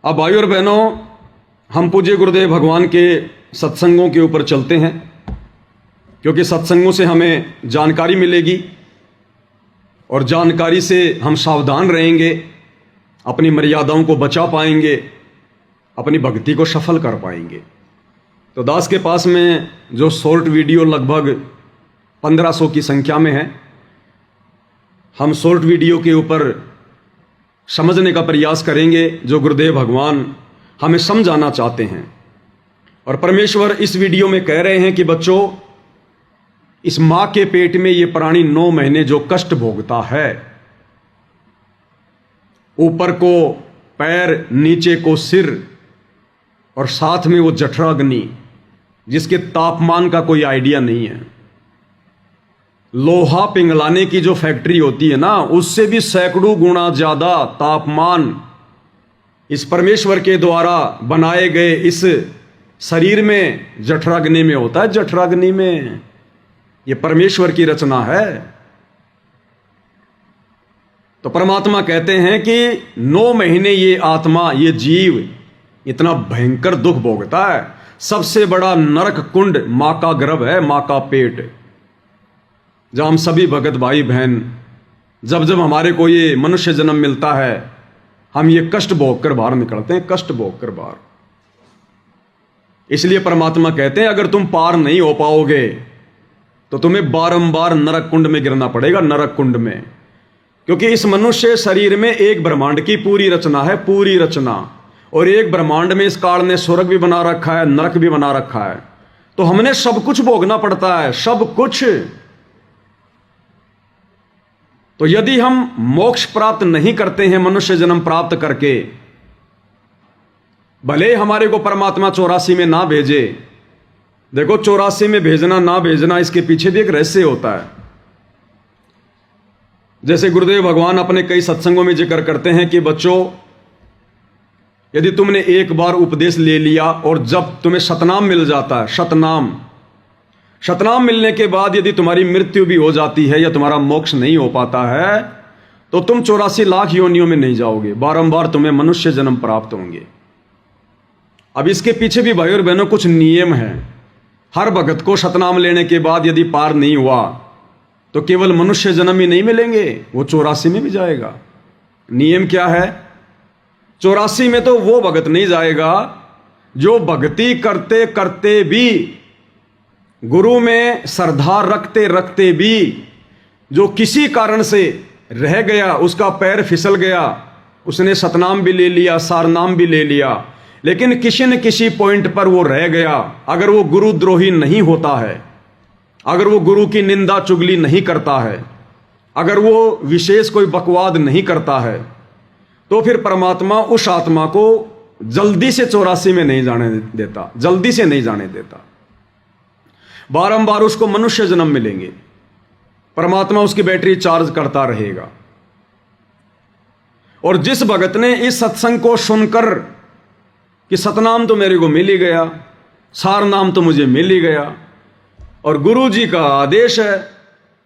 अब भाइयों और बहनों, हम पूज्य गुरुदेव भगवान के सत्संगों के ऊपर चलते हैं, क्योंकि सत्संगों से हमें जानकारी मिलेगी और जानकारी से हम सावधान रहेंगे, अपनी मर्यादाओं को बचा पाएंगे, अपनी भक्ति को सफल कर पाएंगे। तो दास के पास में जो शॉर्ट वीडियो लगभग 1500 की संख्या में है, हम शॉर्ट वीडियो के ऊपर समझने का प्रयास करेंगे जो गुरुदेव भगवान हमें समझाना चाहते हैं। और परमेश्वर इस वीडियो में कह रहे हैं कि बच्चों, इस मां के पेट में ये प्राणी 9 महीने जो कष्ट भोगता है, ऊपर को पैर, नीचे को सिर और साथ में वो जठराग्नि, जिसके तापमान का कोई आइडिया नहीं है। लोहा पिघलाने की जो फैक्ट्री होती है ना, उससे भी सैकड़ों गुना ज्यादा तापमान इस परमेश्वर के द्वारा बनाए गए इस शरीर में जठराग्नि में होता है। जठराग्नि में ये परमेश्वर की रचना है। तो परमात्मा कहते हैं कि 9 महीने ये आत्मा, ये जीव इतना भयंकर दुख भोगता है। सबसे बड़ा नरक कुंड मां का गर्भ है, मां का पेट, जब हम सभी भगत भाई बहन, जब जब हमारे को ये मनुष्य जन्म मिलता है, हम ये कष्ट भोग कर बाहर निकलते हैं, कष्ट भोग कर बाहर। इसलिए परमात्मा कहते हैं अगर तुम पार नहीं हो पाओगे तो तुम्हें बारंबार नरक कुंड में गिरना पड़ेगा, नरक कुंड में। क्योंकि इस मनुष्य शरीर में एक ब्रह्मांड की पूरी रचना है, पूरी रचना। और एक ब्रह्मांड में इस काल ने स्वर्ग भी बना रखा है, नरक भी बना रखा है। तो हमने सब कुछ भोगना पड़ता है, सब कुछ। तो यदि हम मोक्ष प्राप्त नहीं करते हैं मनुष्य जन्म प्राप्त करके, भले हमारे को परमात्मा 84 में ना भेजे, देखो 84 में भेजना ना भेजना, इसके पीछे भी एक रहस्य होता है। जैसे गुरुदेव भगवान अपने कई सत्संगों में जिक्र करते हैं कि बच्चों, यदि तुमने एक बार उपदेश ले लिया और जब तुम्हें सतनाम मिल जाता है, सतनाम मिलने के बाद यदि तुम्हारी मृत्यु भी हो जाती है या तुम्हारा मोक्ष नहीं हो पाता है, तो तुम 84 लाख योनियों में नहीं जाओगे, बारंबार तुम्हें मनुष्य जन्म प्राप्त होंगे। अब इसके पीछे भी भाइयों और बहनों कुछ नियम हैं। हर भगत को सतनाम लेने के बाद यदि पार नहीं हुआ तो केवल मनुष्य जन्म ही नहीं मिलेंगे, वो 84 में भी जाएगा। नियम क्या है? 84 में तो वो भगत नहीं जाएगा जो भक्ति करते करते भी, गुरु में श्रद्धा रखते रखते भी, जो किसी कारण से रह गया, उसका पैर फिसल गया, उसने सतनाम भी ले लिया, सारनाम भी ले लिया, लेकिन किसी न किसी पॉइंट पर वो रह गया। अगर वो गुरुद्रोही नहीं होता है, अगर वो गुरु की निंदा चुगली नहीं करता है, अगर वो विशेष कोई बकवाद नहीं करता है, तो फिर परमात्मा उस आत्मा को जल्दी से 84 में नहीं जाने देता, जल्दी से नहीं जाने देता। बारंबार उसको मनुष्य जन्म मिलेंगे, परमात्मा उसकी बैटरी चार्ज करता रहेगा। और जिस भगत ने इस सत्संग को सुनकर कि सतनाम तो मेरे को मिल ही गया, सारनाम तो मुझे मिल ही गया, और गुरु जी का आदेश है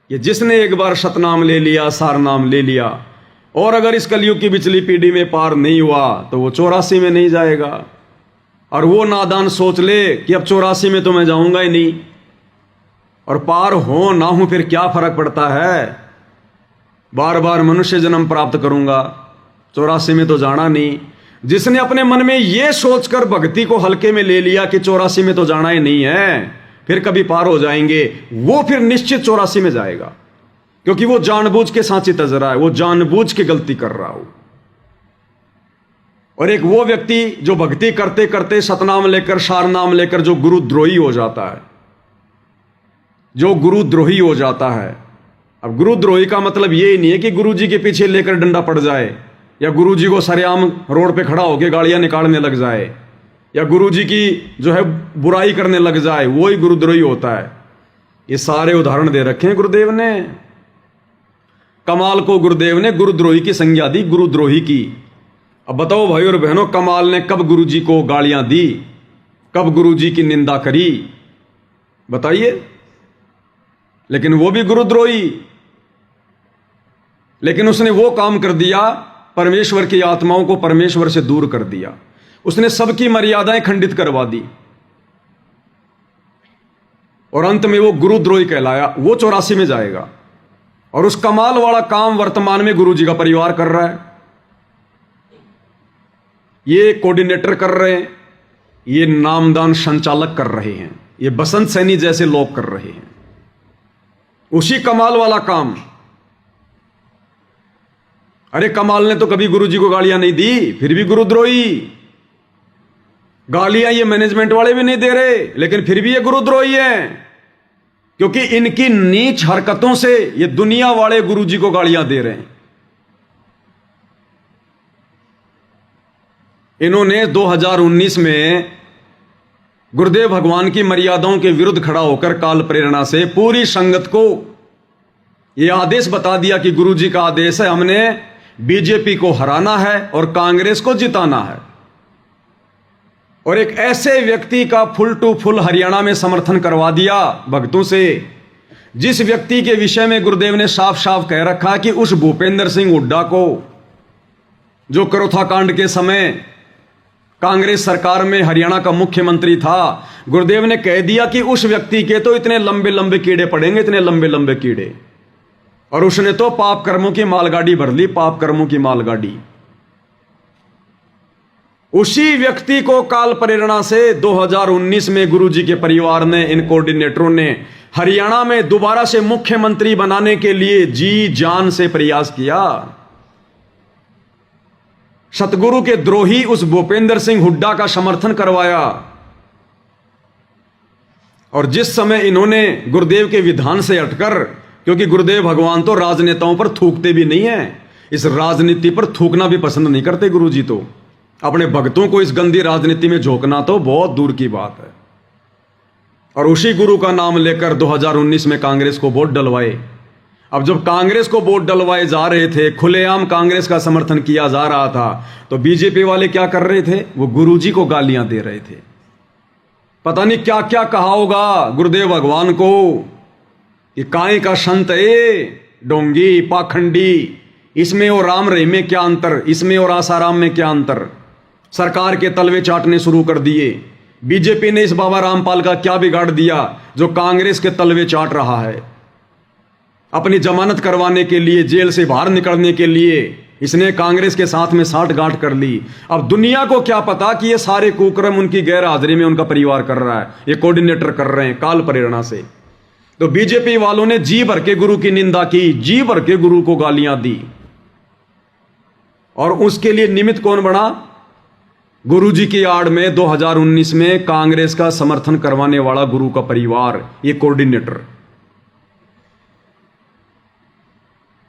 कि जिसने एक बार सतनाम ले लिया, सारनाम ले लिया, और अगर इस कलयुग की पिछली पीढ़ी में पार नहीं हुआ तो वो 84 में नहीं जाएगा। और वो नादान सोच ले कि अब 84 में तो मैं जाऊंगा ही नहीं, और पार हो ना हो फिर क्या फर्क पड़ता है, बार बार मनुष्य जन्म प्राप्त करूंगा, 84 में तो जाना नहीं। जिसने अपने मन में ये सोचकर भक्ति को हल्के में ले लिया कि 84 में तो जाना ही नहीं है, फिर कभी पार हो जाएंगे, वो फिर निश्चित 84 में जाएगा। क्योंकि वो जानबूझ के सांची तज रहा है, वो जानबूझ के गलती कर रहा हो। और एक वो व्यक्ति जो भक्ति करते करते सतनाम लेकर, सारनाम लेकर जो गुरुद्रोही हो जाता है, जो गुरुद्रोही हो जाता है। अब गुरुद्रोही का मतलब ये ही नहीं है कि गुरु जी के पीछे लेकर डंडा पड़ जाए, या गुरु जी को सरेआम रोड पे खड़ा होकर गालियां निकालने लग जाए, या गुरु जी की जो है बुराई करने लग जाए, वो ही गुरुद्रोही होता है। ये सारे उदाहरण दे रखे हैं गुरुदेव ने। कमाल को गुरुदेव ने गुरुद्रोही की संज्ञा दी, गुरुद्रोही की। अब बताओ भाई और बहनों, कमाल ने कब गुरु जी को गालियां दी, कब गुरु जी की निंदा करी, बताइए? लेकिन वो भी गुरुद्रोही, लेकिन उसने वो काम कर दिया परमेश्वर की आत्माओं को परमेश्वर से दूर कर दिया। उसने सबकी मर्यादाएं खंडित करवा दी और अंत में वो गुरुद्रोही कहलाया। वो 84 में जाएगा और उस कमाल वाला काम वर्तमान में गुरु जी का परिवार कर रहा है। ये कोऑर्डिनेटर कर रहे हैं, ये नामदान संचालक कर रहे हैं, ये बसंत सैनी जैसे लोग कर रहे हैं उसी कमाल वाला काम। अरे कमाल ने तो कभी गुरु जी को गालियां नहीं दी, फिर भी गुरुद्रोही। गालियां ये मैनेजमेंट वाले भी नहीं दे रहे, लेकिन फिर भी ये गुरुद्रोही हैं, क्योंकि इनकी नीच हरकतों से ये दुनिया वाले गुरु जी को गालियां दे रहे हैं। इन्होंने 2019 में गुरुदेव भगवान की मर्यादाओं के विरुद्ध खड़ा होकर काल प्रेरणा से पूरी संगत को यह आदेश बता दिया कि गुरु जी का आदेश है, हमने बीजेपी को हराना है और कांग्रेस को जिताना है। और एक ऐसे व्यक्ति का फुल टू फुल हरियाणा में समर्थन करवा दिया भक्तों से, जिस व्यक्ति के विषय में गुरुदेव ने साफ साफ कह रखा कि उस भूपेंद्र सिंह हुड्डा को, जो करोथा कांड के समय कांग्रेस सरकार में हरियाणा का मुख्यमंत्री था, गुरुदेव ने कह दिया कि उस व्यक्ति के तो इतने लंबे लंबे कीड़े पड़ेंगे, इतने लंबे लंबे कीड़े। और उसने तो पाप कर्मों की मालगाड़ी भर ली, पाप कर्मों की मालगाड़ी। उसी व्यक्ति को काल प्रेरणा से 2019 में गुरुजी के परिवार ने, इन कोऑर्डिनेटरों ने हरियाणा में दोबारा से मुख्यमंत्री बनाने के लिए जी जान से प्रयास किया। सतगुरु के द्रोही उस भूपेंद्र सिंह हुड्डा का समर्थन करवाया। और जिस समय इन्होंने गुरुदेव के विधान से हटकर, क्योंकि गुरुदेव भगवान तो राजनेताओं पर थूकते भी नहीं है, इस राजनीति पर थूकना भी पसंद नहीं करते गुरुजी, तो अपने भक्तों को इस गंदी राजनीति में झोंकना तो बहुत दूर की बात है। और उसी गुरु का नाम लेकर 2019 में कांग्रेस को वोट डलवाए। अब जब कांग्रेस को वोट डलवाए जा रहे थे, खुलेआम कांग्रेस का समर्थन किया जा रहा था, तो बीजेपी वाले क्या कर रहे थे? वो गुरुजी को गालियां दे रहे थे। पता नहीं क्या क्या कहा होगा गुरुदेव भगवान को, कि काहे का संत है, डोंगी, पाखंडी, इसमें और राम रहीम में क्या अंतर, इसमें और आसाराम में क्या अंतर। सरकार के तलवे चाटने शुरू कर दिए। बीजेपी ने इस बाबा रामपाल का क्या बिगाड़ दिया जो कांग्रेस के तलवे चाट रहा है। अपनी जमानत करवाने के लिए, जेल से बाहर निकलने के लिए इसने कांग्रेस के साथ में साठगांठ कर ली। अब दुनिया को क्या पता कि ये सारे कुकर्म उनकी गैर हाजिरी में उनका परिवार कर रहा है, ये कोऑर्डिनेटर कर रहे हैं काल प्रेरणा से। तो बीजेपी वालों ने जी भर के गुरु की निंदा की, जी भर के गुरु को गालियां दी। और उसके लिए निमित्त कौन बना? गुरुजी की आड़ में 2019 में कांग्रेस का समर्थन करवाने वाला गुरु का परिवार, ये कोऑर्डिनेटर।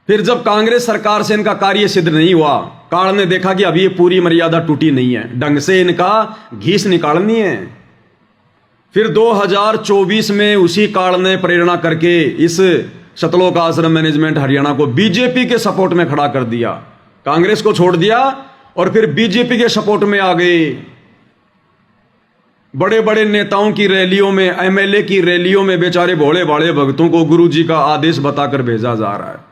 फिर जब कांग्रेस सरकार से इनका कार्य सिद्ध नहीं हुआ, काल ने देखा कि अभी ये पूरी मर्यादा टूटी नहीं है, ढंग से इनका घीस निकालनी है। फिर 2024 में उसी काल ने प्रेरणा करके इस सतलोक आश्रम मैनेजमेंट हरियाणा को बीजेपी के सपोर्ट में खड़ा कर दिया। कांग्रेस को छोड़ दिया और फिर बीजेपी के सपोर्ट में आ गए। बड़े बड़े नेताओं की रैलियों में, एमएलए की रैलियों में बेचारे भोले भाले भक्तों को गुरुजी का आदेश बताकर भेजा जा रहा है।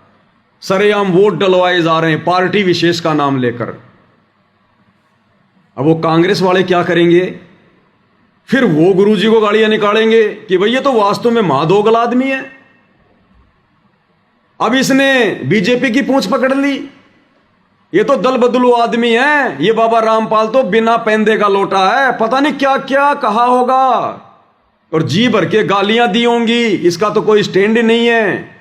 सरेआम वोट डलवाए जा रहे हैं पार्टी विशेष का नाम लेकर। अब वो कांग्रेस वाले क्या करेंगे? फिर वो गुरुजी को गालियां निकालेंगे कि भई ये तो वास्तव में महादोगल आदमी है। अब इसने बीजेपी की पूंछ पकड़ ली, ये तो दल बदलू आदमी है, ये बाबा रामपाल तो बिना पेंदे का लोटा है, पता नहीं क्या क्या कहा होगा और जी भर के गालियां दी होंगी। इसका तो कोई स्टैंड ही नहीं है।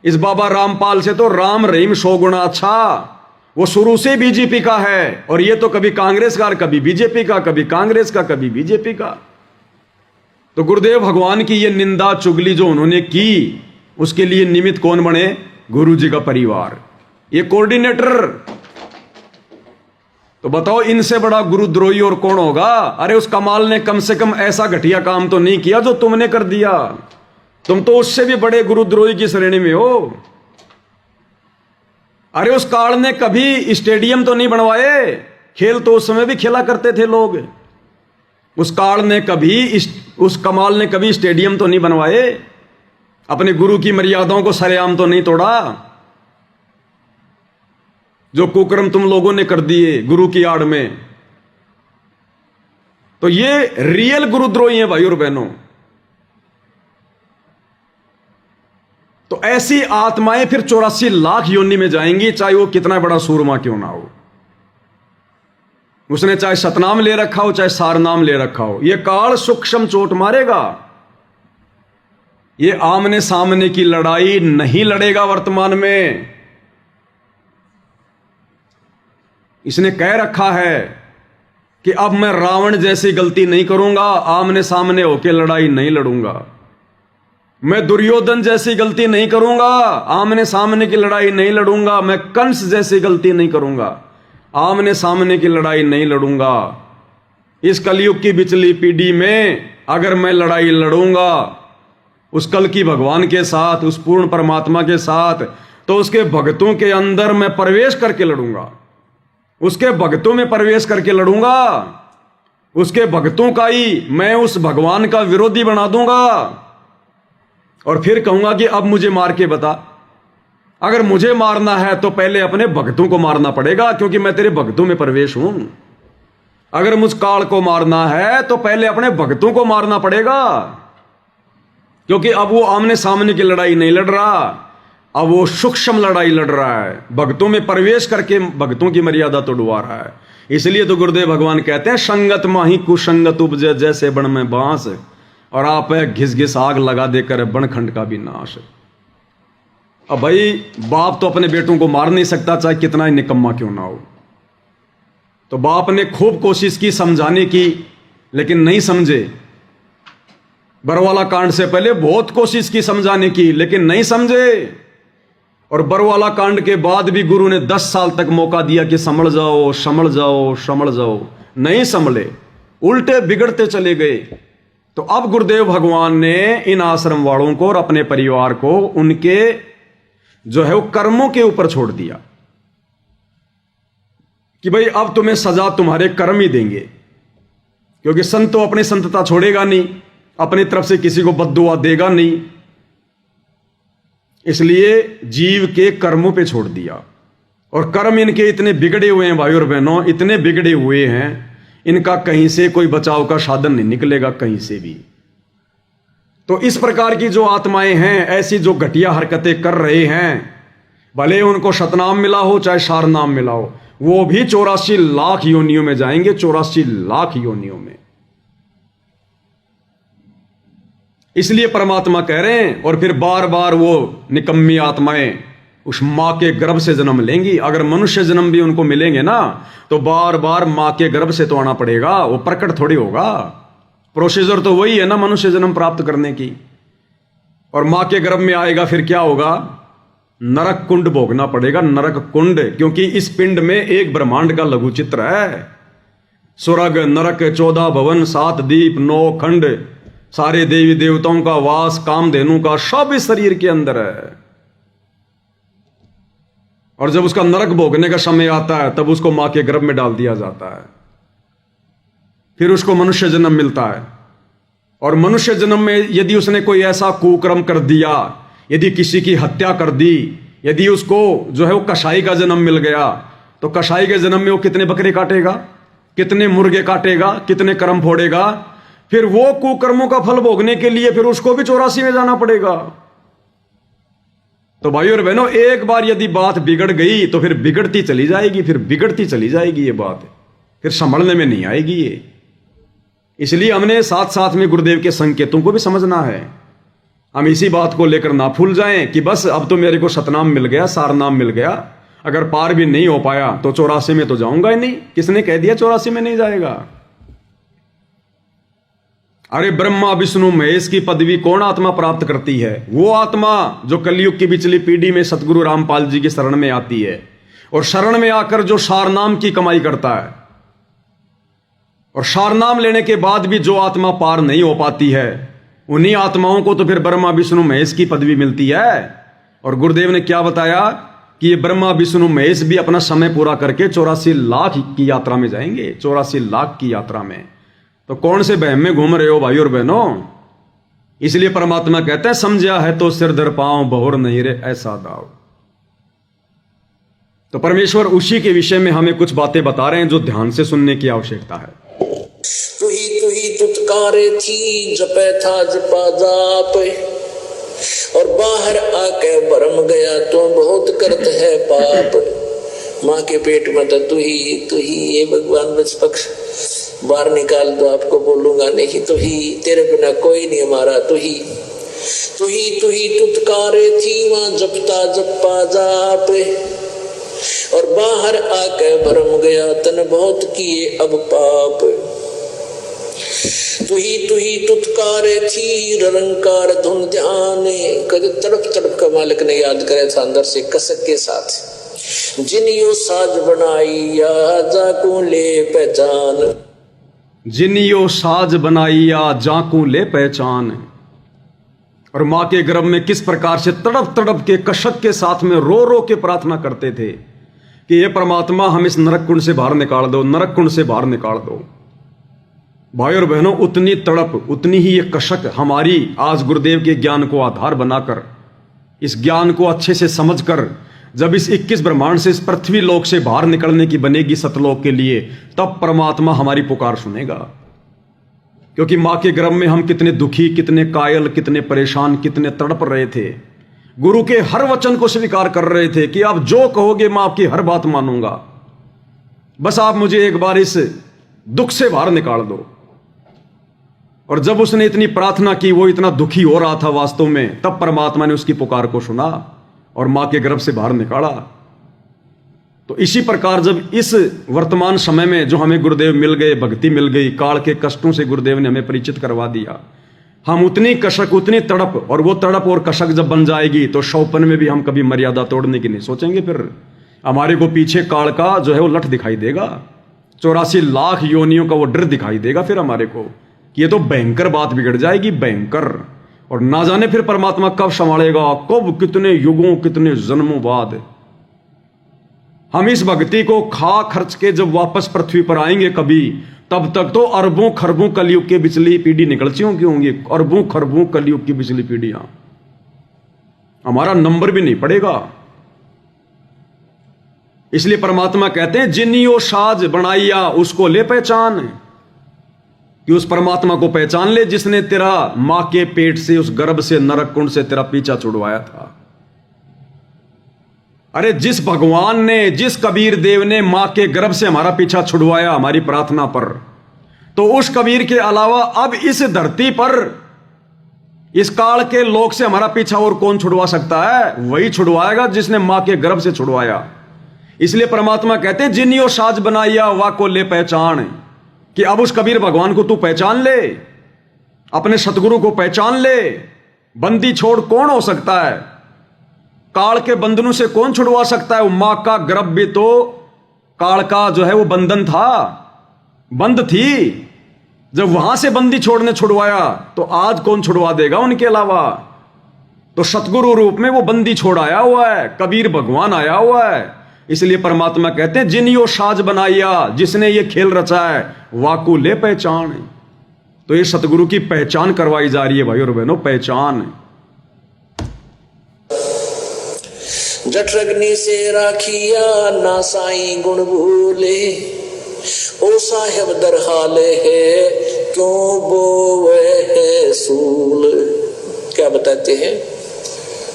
इस बाबा रामपाल से तो राम रहीम 100 गुना अच्छा। वो शुरू से बीजेपी का है और ये तो कभी कांग्रेस का, कभी बीजेपी का, कभी कांग्रेस का, कभी बीजेपी का। तो गुरुदेव भगवान की ये निंदा चुगली जो उन्होंने की, उसके लिए निमित्त कौन बने? गुरु जी का परिवार, ये कोऑर्डिनेटर। तो बताओ इनसे बड़ा गुरुद्रोही और कौन होगा? अरे उस कमाल ने कम से कम ऐसा घटिया काम तो नहीं किया जो तुमने कर दिया। तुम तो उससे भी बड़े गुरुद्रोही की श्रेणी में हो। अरे उस काल ने कभी स्टेडियम तो नहीं बनवाए, खेल तो उस समय भी खेला करते थे लोग। उस काल ने कभी, उस कमाल ने कभी स्टेडियम तो नहीं बनवाए, अपने गुरु की मर्यादाओं को सरेआम तो नहीं तोड़ा। जो कुकर्म तुम लोगों ने कर दिए गुरु की आड़ में, तो ये रियल गुरुद्रोही हैं भाई और बहनों। तो ऐसी आत्माएं फिर 84 लाख योनि में जाएंगी, चाहे वो कितना बड़ा सूरमा क्यों ना हो। उसने चाहे सतनाम ले रखा हो, चाहे सारनाम ले रखा हो, ये काल सूक्ष्म चोट मारेगा। ये आमने सामने की लड़ाई नहीं लड़ेगा वर्तमान में। इसने कह रखा है कि अब मैं रावण जैसी गलती नहीं करूंगा, आमने सामने होकर लड़ाई नहीं लड़ूंगा। मैं दुर्योधन जैसी गलती नहीं करूंगा, आमने सामने की लड़ाई नहीं लड़ूंगा। मैं कंस जैसी गलती नहीं करूंगा, आमने सामने की लड़ाई नहीं लड़ूंगा। इस कलयुग की बिचली पीढ़ी में अगर मैं लड़ाई लड़ूंगा उस कल की भगवान के साथ, उस पूर्ण परमात्मा के साथ, तो उसके भक्तों के अंदर मैं प्रवेश करके लड़ूंगा, उसके भक्तों में प्रवेश करके लड़ूंगा, उसके भक्तों का ही मैं उस भगवान का विरोधी बना दूंगा। और फिर कहूंगा कि अब मुझे मार के बता। अगर मुझे मारना है तो पहले अपने भक्तों को मारना पड़ेगा, क्योंकि मैं तेरे भक्तों में प्रवेश हूं। अगर मुझ काल को मारना है तो पहले अपने भक्तों को मारना पड़ेगा, क्योंकि अब वो आमने सामने की लड़ाई नहीं लड़ रहा, अब वो सूक्ष्म लड़ाई लड़ रहा है, भक्तोों में प्रवेश करके भक्तों की मर्यादा तोड़वा रहा है। इसलिए तो गुरुदेव भगवान कहते हैं, संगत माही कुसंगत उपजे जैसे बन में बांस, और आप घिस घिस आग लगा देकर बनखंड का भी नाश। अब भाई बाप तो अपने बेटों को मार नहीं सकता, चाहे कितना ही निकम्मा क्यों ना हो। तो बाप ने खूब कोशिश की समझाने की, लेकिन नहीं समझे। बरवाला कांड से पहले बहुत कोशिश की समझाने की, लेकिन नहीं समझे। और बरवाला कांड के बाद भी गुरु ने 10 साल तक मौका दिया कि संभल जाओ संभल जाओ संभल जाओ, नहीं संभले, उल्टे बिगड़ते चले गए। तो अब गुरुदेव भगवान ने इन आश्रम वालों को और अपने परिवार को उनके जो है वो कर्मों के ऊपर छोड़ दिया कि भाई अब तुम्हें सजा तुम्हारे कर्म ही देंगे, क्योंकि संत तो अपनी संतता छोड़ेगा नहीं, अपनी तरफ से किसी को बद्दुआ देगा नहीं। इसलिए जीव के कर्मों पे छोड़ दिया। और कर्म इनके इतने बिगड़े हुए हैं भाई और बहनों, इतने बिगड़े हुए हैं, इनका कहीं से कोई बचाव का साधन नहीं निकलेगा कहीं से भी। तो इस प्रकार की जो आत्माएं हैं, ऐसी जो घटिया हरकतें कर रहे हैं, भले उनको सतनाम मिला हो चाहे सारनाम मिला हो, वो भी 84 लाख योनियों में जाएंगे, 84 लाख योनियों में। इसलिए परमात्मा कह रहे हैं, और फिर बार बार वो निकम्मी आत्माएं उस मां के गर्भ से जन्म लेंगी। अगर मनुष्य जन्म भी उनको मिलेंगे ना, तो बार बार मां के गर्भ से तो आना पड़ेगा, वो प्रकट थोड़ी होगा। प्रोसीजर तो वही है ना मनुष्य जन्म प्राप्त करने की। और मां के गर्भ में आएगा, फिर क्या होगा? नरक कुंड भोगना पड़ेगा, नरक कुंड, क्योंकि इस पिंड में एक ब्रह्मांड का लघु चित्र है। स्वर्ग नरक 14 भवन 7 दीप 9 खंड, सारे देवी देवताओं का वास, कामधेनु का, सब इस शरीर के अंदर है। और जब उसका नरक भोगने का समय आता है, तब उसको मां के गर्भ में डाल दिया जाता है। फिर उसको मनुष्य जन्म मिलता है। और मनुष्य जन्म में यदि उसने कोई ऐसा कुकर्म कर दिया, यदि किसी की हत्या कर दी, यदि उसको जो है वो कसाई का जन्म मिल गया, तो कसाई के जन्म में वो कितने बकरे काटेगा, कितने मुर्गे काटेगा, कितने कर्म फोड़ेगा। फिर वो कुकर्मों का फल भोगने के लिए फिर उसको भी 84 में जाना पड़ेगा। तो भाई और बहनों, एक बार यदि बात बिगड़ गई तो फिर बिगड़ती चली जाएगी, फिर बिगड़ती चली जाएगी ये बात, फिर संभलने में नहीं आएगी ये। इसलिए हमने साथ साथ में गुरुदेव के संकेतों को भी समझना है। हम इसी बात को लेकर ना भूल जाएं कि बस अब तो मेरे को सतनाम मिल गया, सारनाम मिल गया, अगर पार भी नहीं हो पाया तो 84 में तो जाऊंगा ही नहीं। किसने कह दिया 84 में नहीं जाएगा? अरे ब्रह्मा विष्णु महेश की पदवी कौन आत्मा प्राप्त करती है? वो आत्मा जो कलयुग की पिछली पीढ़ी में सतगुरु रामपाल जी की शरण में आती है, और शरण में आकर जो सारनाम की कमाई करता है। और सारनाम लेने के बाद भी जो आत्मा पार नहीं हो पाती है, उन्हीं आत्माओं को तो फिर ब्रह्मा विष्णु महेश की पदवी मिलती है। और गुरुदेव ने क्या बताया कि ये ब्रह्मा विष्णु महेश भी अपना समय पूरा करके 84 लाख की यात्रा में जाएंगे, 84 लाख की यात्रा में। तो कौन से बहम में घूम रहे हो भाई और बहनों? इसलिए परमात्मा कहते हैं, समझा है तो सिर धर पांव, बहुर नहीं रे ऐसा दाव। तो परमेश्वर उसी के विषय में हमें कुछ बातें बता रहे हैं जो ध्यान से सुनने की आवश्यकता है। तू ही तुतकारे थी, जपे था जपा जाप, और बाहर आके भरम गया तो बहुत करत है पाप। माँ के पेट में तो तू ही ये भगवान बच पक्ष बाहर निकाल दो, आपको बोलूंगा नहीं, तू ही, तेरे बिना कोई नहीं हमारा, तू ही तुतकारे थी, वहां जपता जपा जाप, और बाहर आके भरम गया तन बहुत किए अब पाप। तू ही तुतकारे थी, रंकार धुन ध्यान, कद तड़प तड़प का मालिक ने याद करे था अंदर से कसक के साथ। जिन यो साज बनाई या जाकू ले पहचान, जिन यो साज बनाई या जाकू ले पहचान। और माँ के गर्भ में किस प्रकार से तड़प तड़प के कसक के साथ में रो रो के प्रार्थना करते थे कि ये परमात्मा हम इस नरक कुंड से बाहर निकाल दो, नरक कुंड से बाहर निकाल दो। भाई और बहनों, उतनी तड़प, उतनी ही ये कसक हमारी आज गुरुदेव के ज्ञान को आधार बनाकर, इस ज्ञान को अच्छे से समझकर जब इस 21 ब्रह्मांड से, इस पृथ्वी लोक से बाहर निकलने की बनेगी सतलोक के लिए, तब परमात्मा हमारी पुकार सुनेगा। क्योंकि माँ के गर्भ में हम कितने दुखी, कितने कायल, कितने परेशान, कितने तड़प रहे थे। गुरु के हर वचन को स्वीकार कर रहे थे कि आप जो कहोगे मैं आपकी हर बात मानूंगा, बस आप मुझे एक बार इस दुख से बाहर निकाल दो। और जब उसने इतनी प्रार्थना की, वो इतना दुखी हो रहा था वास्तव में, तब परमात्मा ने उसकी पुकार को सुना और मां के गर्भ से बाहर निकाला। तो इसी प्रकार जब इस वर्तमान समय में जो हमें गुरुदेव मिल गए, भक्ति मिल गई, काल के कष्टों से गुरुदेव ने हमें परिचित करवा दिया, हम उतनी कसक, उतनी तड़प, और वो तड़प और कसक जब बन जाएगी तो शौपन में भी हम कभी मर्यादा तोड़ने की नहीं सोचेंगे। फिर हमारे को पीछे काल का जो है वो लठ दिखाई देगा, 84 लाख योनियों का वो डर दिखाई देगा फिर हमारे को कि ये तो भयंकर बात बिगड़ जाएगी, भयंकर। और ना जाने फिर परमात्मा कब संभालेगा, कब, कितने युगों, कितने जन्मों बाद हम इस भक्ति को खा खर्च के जब वापस पृथ्वी पर आएंगे कभी, तब तक तो अरबों खरबों कलयुग के बिचली पीढ़ी निकल चुकी होंगी, अरबों खरबों कलयुग की बिचली पीढ़ियां, हमारा नंबर भी नहीं पड़ेगा। इसलिए परमात्मा कहते हैं जिन्नियो साज बनाइया उसको ले पहचान, कि उस परमात्मा को पहचान ले जिसने तेरा मां के पेट से, उस गर्भ से, नरक कुंड से तेरा पीछा छुड़वाया था। अरे जिस भगवान ने, जिस कबीर देव ने मां के गर्भ से हमारा पीछा छुड़वाया हमारी प्रार्थना पर, तो उस कबीर के अलावा अब इस धरती पर, इस काल के लोक से हमारा पीछा और कौन छुड़वा सकता है? वही छुड़वाएगा जिसने मां के गर्भ से छुड़वाया। इसलिए परमात्मा कहते हैं जिन्नियो साज बनाइया वा को ले पहचान, कि अब उस कबीर भगवान को तू पहचान ले, अपने सतगुरु को पहचान ले। बंदी छोड़ कौन हो सकता है? काल के बंधनों से कौन छुड़वा सकता है? मां का गर्भ भी तो काल का जो है वो बंधन था, बंद थी। जब वहां से बंदी छोड़ने छुड़वाया तो आज कौन छुड़वा देगा उनके अलावा? तो सतगुरु रूप में वो बंदी छोड़ आया हुआ है, कबीर भगवान आया हुआ है। इसलिए परमात्मा कहते हैं जिन्नियो साज बनाइया, जिसने ये खेल रचा है वाकू ले पहचान। तो ये सतगुरु की पहचान करवाई जा रही है भाई और बहनों, पहचान। जठरग्नि से राखिया ना साई गुण भूले, ओ साहेब दरहाले है क्यों बोवे है सूल। क्या बताते हैं?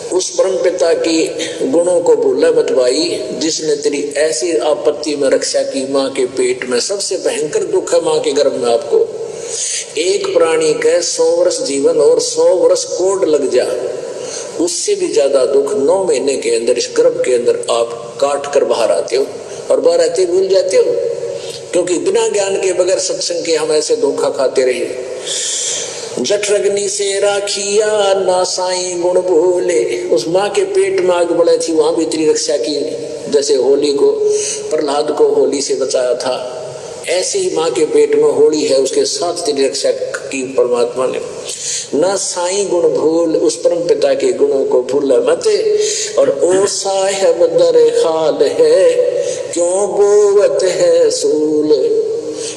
उस परम पिता की गुणों को भूला मत भाई, जिसने तेरी ऐसी आपत्ति में रक्षा की। माँ के पेट में सबसे भयंकर दुख है माँ के गर्भ में। आपको एक प्राणी के 100 वर्ष जीवन और 100 वर्ष कोड लग जा, उससे भी ज्यादा दुख 9 महीने के अंदर इस गर्भ के अंदर आप काट कर बाहर आते हो, और बाहर आते भूल जाते हो, क्योंकि बिना ज्ञान के, बगैर सत्संग के हम ऐसे धोखा खाते रहे। जठरग्नि से राखिया ना साई गुण भूले, उस माँ के पेट में आग बढ़ी थी, वहां भी तेरी रक्षा की। जैसे होली को, प्रहलाद को होली से बचाया था, ऐसे ही माँ के पेट में होली है, उसके साथ तेरी रक्षा की परमात्मा ने। ना साई गुण भूल, उस परम पिता के गुणों को भूला मत। और ओ साहेब दर हाल है क्यों बोवत है सूल,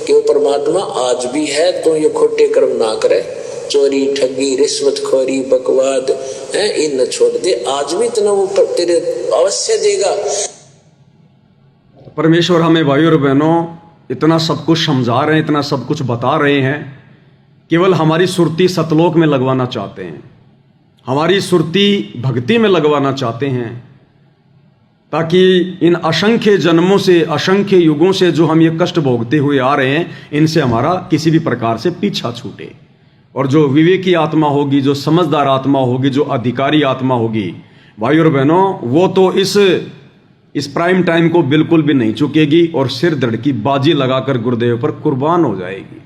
कि वो परमात्मा आज भी है, तो ये खोटे कर्म ना करे, चोरी ठगी रिश्वत खोरी बकवाद है, इन छोड़ दे। आज भी इतना वो तेरे अवश्य देगा। परमेश्वर हमें भाइयों और बहनों इतना सब कुछ समझा रहे हैं, इतना सब कुछ बता रहे हैं, केवल हमारी सुरती सतलोक में लगवाना चाहते हैं, हमारी सुरती भक्ति में लगवाना चाहते हैं, ताकि इन असंख्य जन्मों से, असंख्य युगों से जो हम ये कष्ट भोगते हुए आ रहे हैं, इनसे हमारा किसी भी प्रकार से पीछा छूटे। और जो विवेकी आत्मा होगी, जो समझदार आत्मा होगी, जो अधिकारी आत्मा होगी, भाइयों और बहनों, वो तो इस प्राइम टाइम को बिल्कुल भी नहीं चुकेगी और सिर धड़ की बाजी लगाकर गुरुदेव पर कुर्बान हो जाएगी।